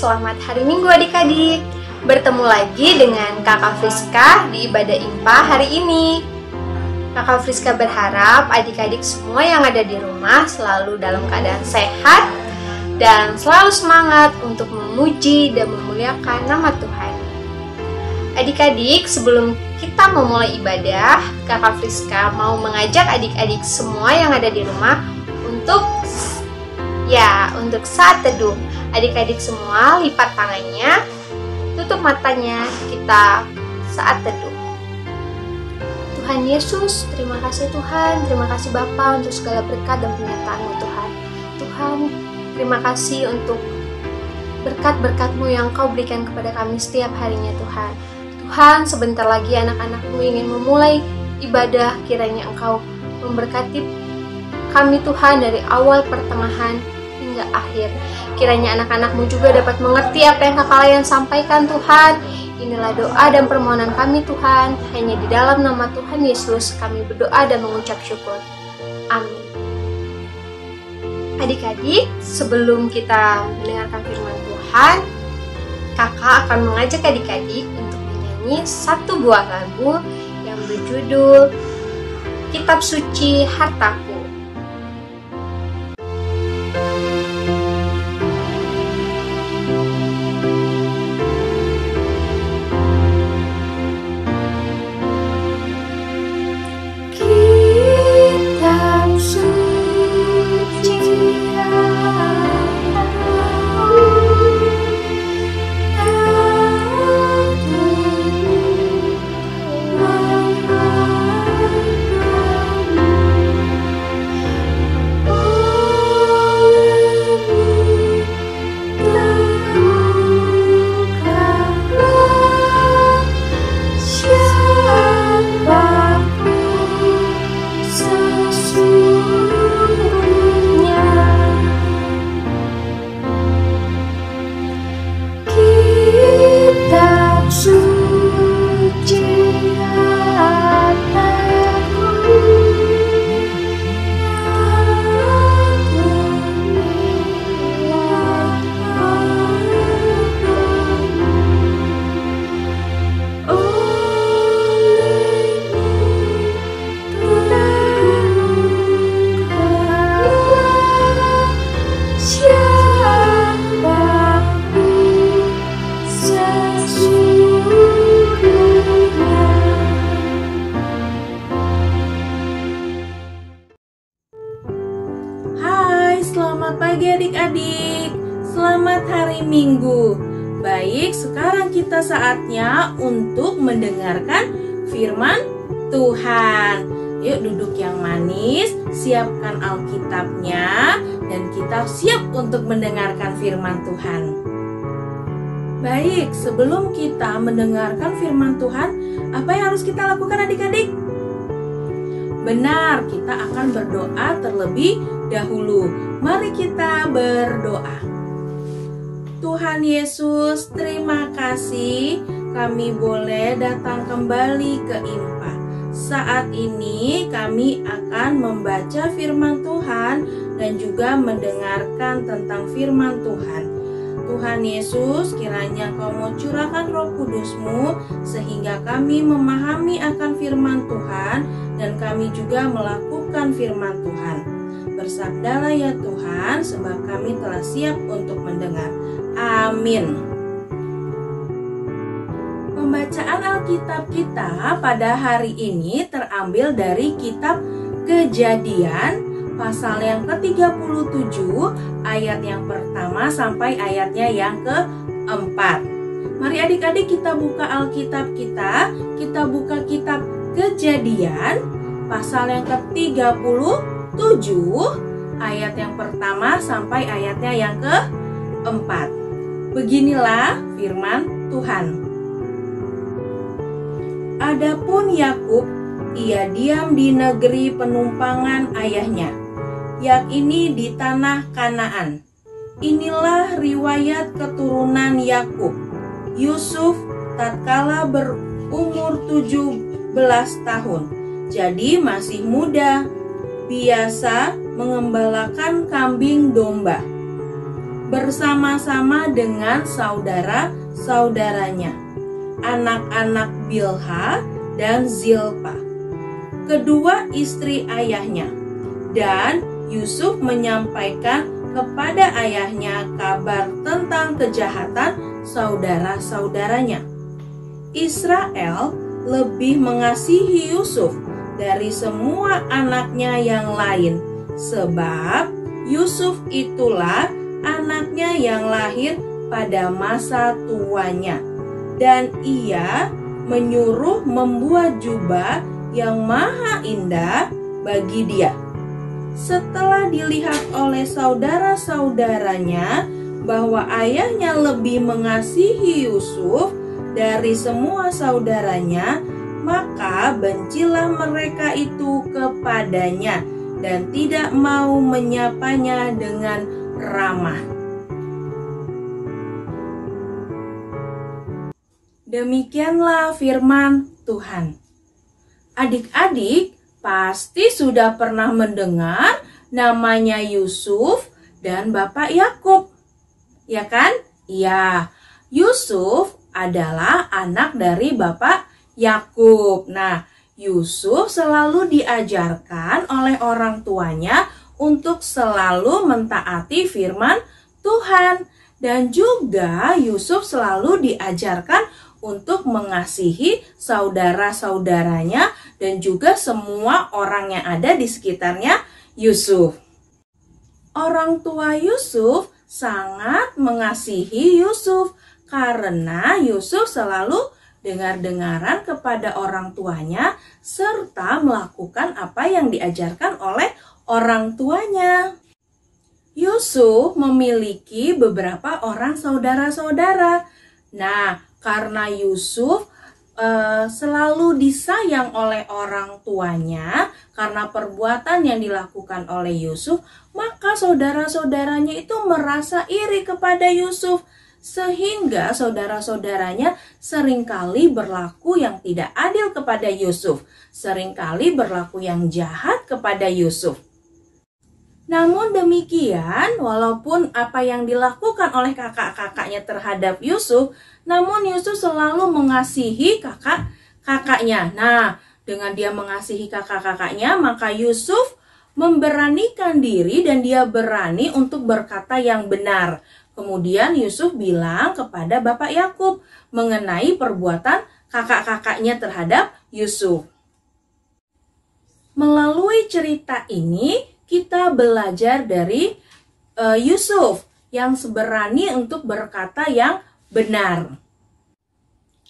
selamat hari Minggu adik-adik. Bertemu lagi dengan Kakak Friska di ibadah IMPA hari ini. Kakak Friska berharap adik-adik semua yang ada di rumah selalu dalam keadaan sehat dan selalu semangat untuk memuji dan memuliakan nama Tuhan. Adik-adik, sebelum kita memulai ibadah, Kakak Friska mau mengajak adik-adik semua yang ada di rumah untuk saat teduh. Adik-adik semua lipat tangannya, tutup matanya, kita saat teduh. Tuhan Yesus, terima kasih Tuhan, terima kasih Bapa untuk segala berkat dan penyertaan-Mu Tuhan. Tuhan, terima kasih untuk berkat-berkat-Mu yang Kau berikan kepada kami setiap harinya Tuhan. Tuhan, sebentar lagi anak-anak-Mu ingin memulai ibadah, kiranya Engkau memberkati kami Tuhan dari awal pertengahan hingga akhir. Kiranya anak-anak-Mu juga dapat mengerti apa yang Kakak Layan sampaikan Tuhan. Inilah doa dan permohonan kami Tuhan. Hanya di dalam nama Tuhan Yesus kami berdoa dan mengucap syukur. Amin. Adik-adik, sebelum kita mendengarkan firman Tuhan, Kakak akan mengajak adik-adik untuk menyanyi satu buah lagu yang berjudul Kitab Suci Hartaku. Selamat pagi adik-adik, selamat hari Minggu. Baik, sekarang kita saatnya untuk mendengarkan firman Tuhan. Yuk duduk yang manis, siapkan Alkitabnya, dan kita siap untuk mendengarkan firman Tuhan. Baik, sebelum kita mendengarkan firman Tuhan, apa yang harus kita lakukan adik-adik? Benar, kita akan berdoa terlebih dahulu. Mari kita berdoa. Tuhan Yesus, terima kasih kami boleh datang kembali ke IMPA. Saat ini kami akan membaca firman Tuhan dan juga mendengarkan tentang firman Tuhan. Tuhan Yesus, kiranya Kau mau curahkan Roh Kudus-Mu sehingga kami memahami akan firman Tuhan dan kami juga melakukan firman Tuhan. Bersabdalah ya Tuhan, sebab kami telah siap untuk mendengar. Amin. Pembacaan Alkitab kita pada hari ini terambil dari kitab Kejadian pasal yang ke-37 ayat yang pertama sampai ayatnya yang ke-4. Mari adik-adik kita buka Alkitab kita buka kitab Kejadian pasal yang ke-37 ayat yang pertama sampai ayatnya yang ke-4. Beginilah firman Tuhan. Adapun Yakub, ia diam di negeri penumpangan ayahnya, yakni di tanah Kanaan. Inilah riwayat keturunan Yakub. Yusuf tatkala berumur 17 tahun, jadi masih muda, biasa mengembalakan kambing domba. bersama-sama dengan saudara-saudaranya, anak-anak Bilha dan Zilpa, kedua istri ayahnya. Dan Yusuf menyampaikan kepada ayahnya kabar tentang kejahatan saudara-saudaranya. Israel lebih mengasihi Yusuf dari semua anaknya yang lain, sebab Yusuf itulah anaknya yang lahir pada masa tuanya, dan ia menyuruh membuat jubah yang maha indah bagi dia. Setelah dilihat oleh saudara-saudaranya bahwa ayahnya lebih mengasihi Yusuf dari semua saudaranya, maka bencilah mereka itu kepadanya dan tidak mau menyapanya dengan ramah. Demikianlah firman Tuhan. Adik-adik pasti sudah pernah mendengar namanya Yusuf dan Bapak Yakub, ya kan? Iya, Yusuf adalah anak dari Bapak Yakub. Nah, Yusuf selalu diajarkan oleh orang tuanya untuk selalu mentaati firman Tuhan. Dan juga Yusuf selalu diajarkan untuk mengasihi saudara-saudaranya dan juga semua orang yang ada di sekitarnya Yusuf. Orang tua Yusuf sangat mengasihi Yusuf karena Yusuf selalu dengar-dengaran kepada orang tuanya serta melakukan apa yang diajarkan oleh orang tuanya. Yusuf memiliki beberapa orang saudara-saudara. Nah, karena Yusuf selalu disayang oleh orang tuanya karena perbuatan yang dilakukan oleh Yusuf, maka saudara-saudaranya itu merasa iri kepada Yusuf, sehingga saudara-saudaranya seringkali berlaku yang tidak adil kepada Yusuf, seringkali berlaku yang jahat kepada Yusuf. Namun demikian, walaupun apa yang dilakukan oleh kakak-kakaknya terhadap Yusuf, namun Yusuf selalu mengasihi kakak-kakaknya. Nah, dengan dia mengasihi kakak-kakaknya, maka Yusuf memberanikan diri dan dia berani untuk berkata yang benar. Kemudian Yusuf bilang kepada Bapak Yakub mengenai perbuatan kakak-kakaknya terhadap Yusuf. Melalui cerita ini kita belajar dari Yusuf yang berani untuk berkata yang benar.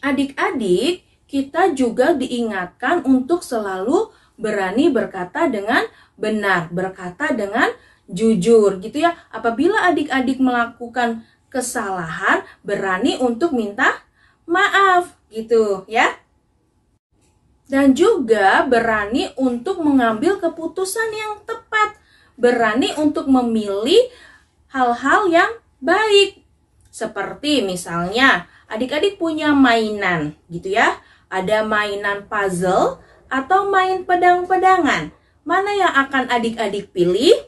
Adik-adik, kita juga diingatkan untuk selalu berani berkata dengan benar, berkata dengan jujur gitu ya. Apabila adik-adik melakukan kesalahan, berani untuk minta maaf gitu ya. Dan juga berani untuk mengambil keputusan yang tepat, berani untuk memilih hal-hal yang baik. Seperti misalnya adik-adik punya mainan gitu ya. Ada mainan puzzle atau main pedang-pedangan. Mana yang akan adik-adik pilih?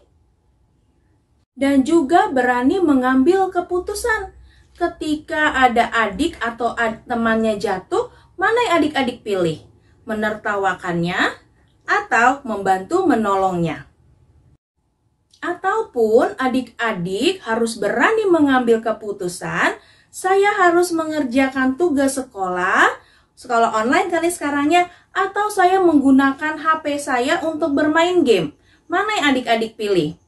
Dan juga berani mengambil keputusan. Ketika ada adik atau temannya jatuh, mana yang adik-adik pilih? Menertawakannya atau membantu menolongnya? Ataupun adik-adik harus berani mengambil keputusan, saya harus mengerjakan tugas sekolah online kali sekarangnya, atau saya menggunakan HP saya untuk bermain game. Mana yang adik-adik pilih?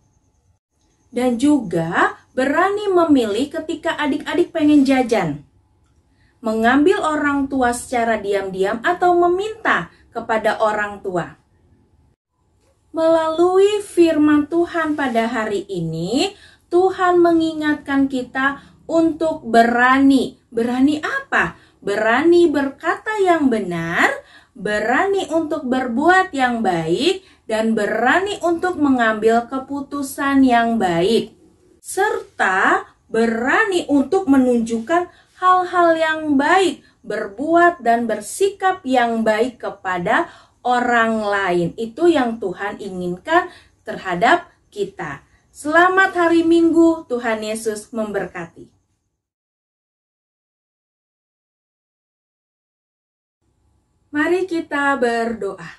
Dan juga berani memilih ketika adik-adik pengen jajan. Mengambil orang tua secara diam-diam atau meminta kepada orang tua. Melalui firman Tuhan pada hari ini, Tuhan mengingatkan kita untuk berani. Berani apa? Berani berkata yang benar, berani untuk berbuat yang baik, dan berani untuk mengambil keputusan yang baik. Serta berani untuk menunjukkan hal-hal yang baik, berbuat dan bersikap yang baik kepada orang lain. Itu yang Tuhan inginkan terhadap kita. Selamat hari Minggu, Tuhan Yesus memberkati. Mari kita berdoa.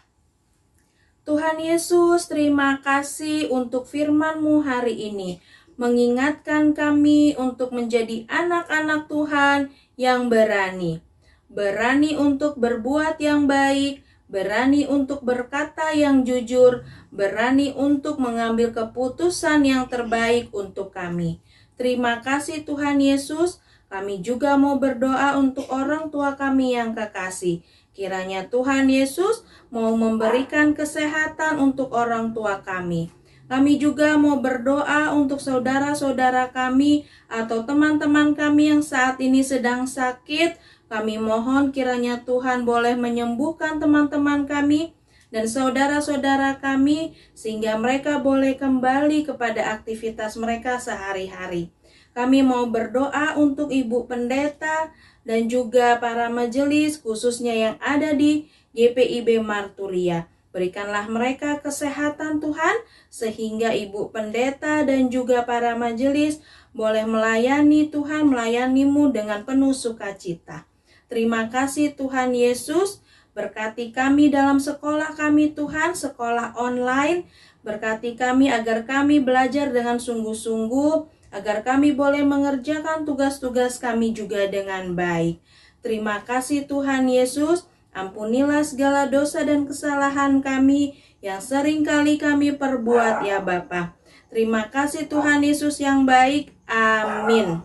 Tuhan Yesus, terima kasih untuk firman-Mu hari ini, mengingatkan kami untuk menjadi anak-anak Tuhan yang berani. Berani untuk berbuat yang baik, berani untuk berkata yang jujur, berani untuk mengambil keputusan yang terbaik untuk kami. Terima kasih Tuhan Yesus. Kami juga mau berdoa untuk orang tua kami yang kekasih. Kiranya Tuhan Yesus mau memberikan kesehatan untuk orang tua kami. Kami juga mau berdoa untuk saudara-saudara kami atau teman-teman kami yang saat ini sedang sakit. Kami mohon kiranya Tuhan boleh menyembuhkan teman-teman kami dan saudara-saudara kami sehingga mereka boleh kembali kepada aktivitas mereka sehari-hari. Kami mau berdoa untuk Ibu Pendeta dan juga para majelis khususnya yang ada di GPIB Marturia. Berikanlah mereka kesehatan Tuhan sehingga Ibu Pendeta dan juga para majelis boleh melayani Tuhan, melayani-Mu dengan penuh sukacita. Terima kasih Tuhan Yesus, berkati kami dalam sekolah kami Tuhan, sekolah online. Berkati kami agar kami belajar dengan sungguh-sungguh, agar kami boleh mengerjakan tugas-tugas kami juga dengan baik. Terima kasih Tuhan Yesus, ampunilah segala dosa dan kesalahan kami yang sering kali kami perbuat ya Bapa. Terima kasih Tuhan Yesus yang baik, amin.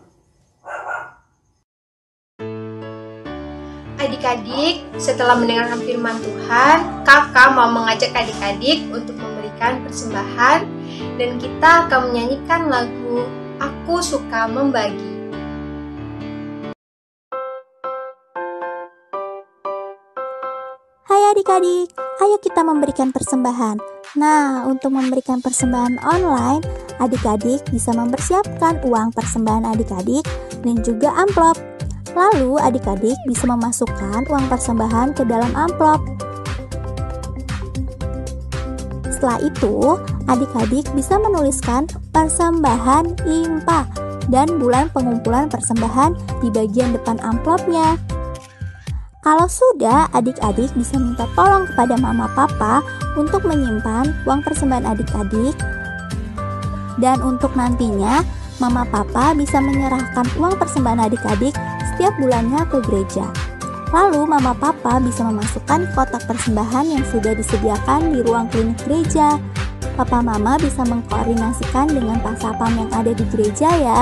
Adik-adik, setelah mendengarkan firman Tuhan, kakak mau mengajak adik-adik untuk memberikan persembahan dan kita akan menyanyikan lagu Aku Suka Membagi. Hai adik-adik, ayo kita memberikan persembahan. Nah, untuk memberikan persembahan online, adik-adik bisa mempersiapkan uang persembahan adik-adik dan juga amplop. Lalu adik-adik bisa memasukkan uang persembahan ke dalam amplop. Setelah itu, adik-adik bisa menuliskan persembahan IMPA dan bulan pengumpulan persembahan di bagian depan amplopnya. Kalau sudah, adik-adik bisa minta tolong kepada mama papa untuk menyimpan uang persembahan adik-adik. Dan untuk nantinya, mama papa bisa menyerahkan uang persembahan adik-adik setiap bulannya ke gereja. Lalu mama papa bisa memasukkan kotak persembahan yang sudah disediakan di ruang klinik gereja. Papa mama bisa mengkoordinasikan dengan pasapam yang ada di gereja ya.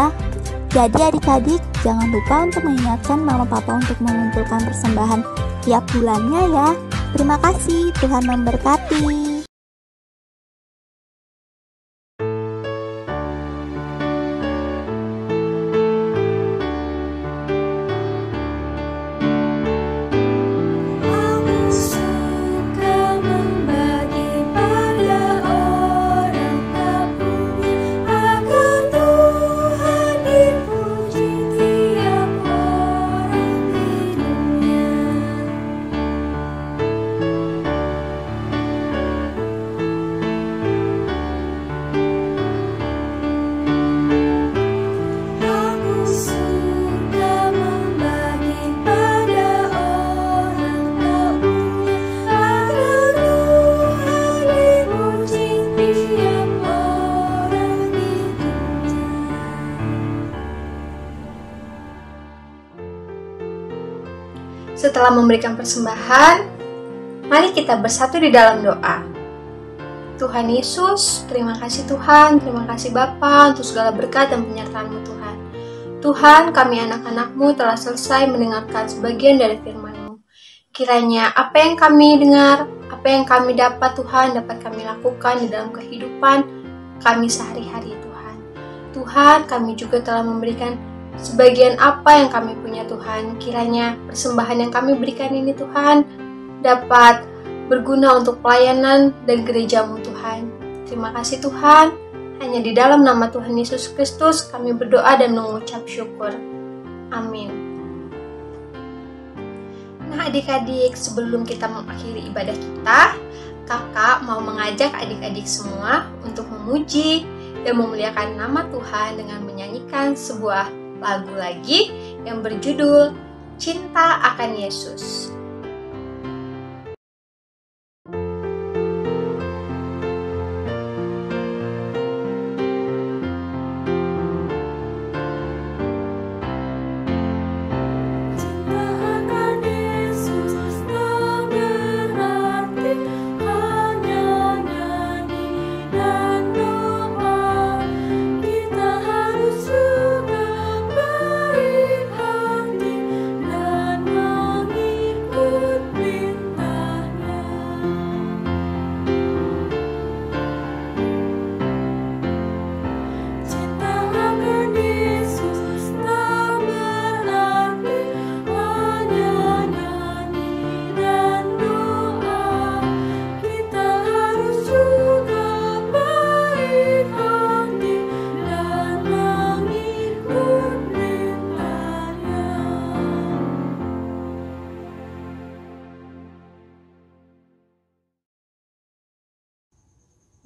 Jadi adik-adik jangan lupa untuk mengingatkan mama papa untuk mengumpulkan persembahan tiap bulannya ya. Terima kasih, Tuhan memberkati. Setelah memberikan persembahan, mari kita bersatu di dalam doa. Tuhan Yesus, terima kasih Tuhan, terima kasih Bapa untuk segala berkat dan penyertaan-Mu Tuhan. Tuhan, kami anak-anak-Mu telah selesai mendengarkan sebagian dari firman-Mu. Kiranya apa yang kami dengar, apa yang kami dapat Tuhan, dapat kami lakukan di dalam kehidupan kami sehari-hari Tuhan. Tuhan, kami juga telah memberikan sebagian apa yang kami punya Tuhan. Kiranya persembahan yang kami berikan ini Tuhan dapat berguna untuk pelayanan dan gereja-Mu Tuhan. Terima kasih Tuhan. Hanya di dalam nama Tuhan Yesus Kristus kami berdoa dan mengucap syukur. Amin. Nah adik-adik, sebelum kita mengakhiri ibadah kita, kakak mau mengajak adik-adik semua untuk memuji dan memuliakan nama Tuhan dengan menyanyikan sebuah lagu lagi yang berjudul Cinta Akan Yesus.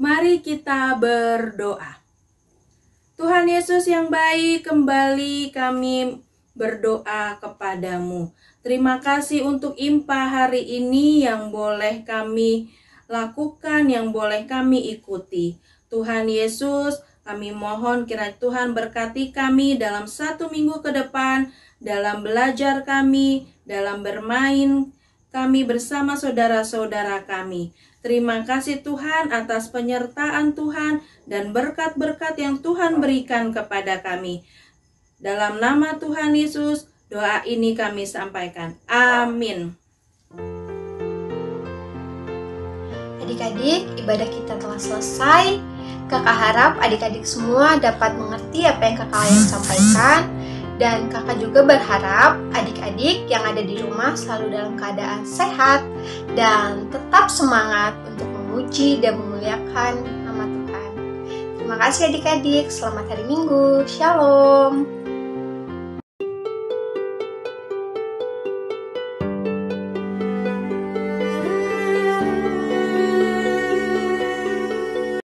Mari kita berdoa. Tuhan Yesus yang baik, kembali kami berdoa kepadamu. Terima kasih untuk IMPA hari ini yang boleh kami lakukan, yang boleh kami ikuti. Tuhan Yesus, kami mohon kiranya Tuhan berkati kami dalam 1 minggu ke depan, dalam belajar kami, dalam bermain kami bersama saudara-saudara kami. Terima kasih Tuhan atas penyertaan Tuhan dan berkat-berkat yang Tuhan berikan kepada kami. Dalam nama Tuhan Yesus, doa ini kami sampaikan. Amin. Adik-adik, ibadah kita telah selesai. Kakak harap adik-adik semua dapat mengerti apa yang kakak yang sampaikan. Dan kakak juga berharap adik-adik yang ada di rumah selalu dalam keadaan sehat dan tetap semangat untuk memuji dan memuliakan nama Tuhan. Terima kasih adik-adik, selamat hari Minggu, Shalom.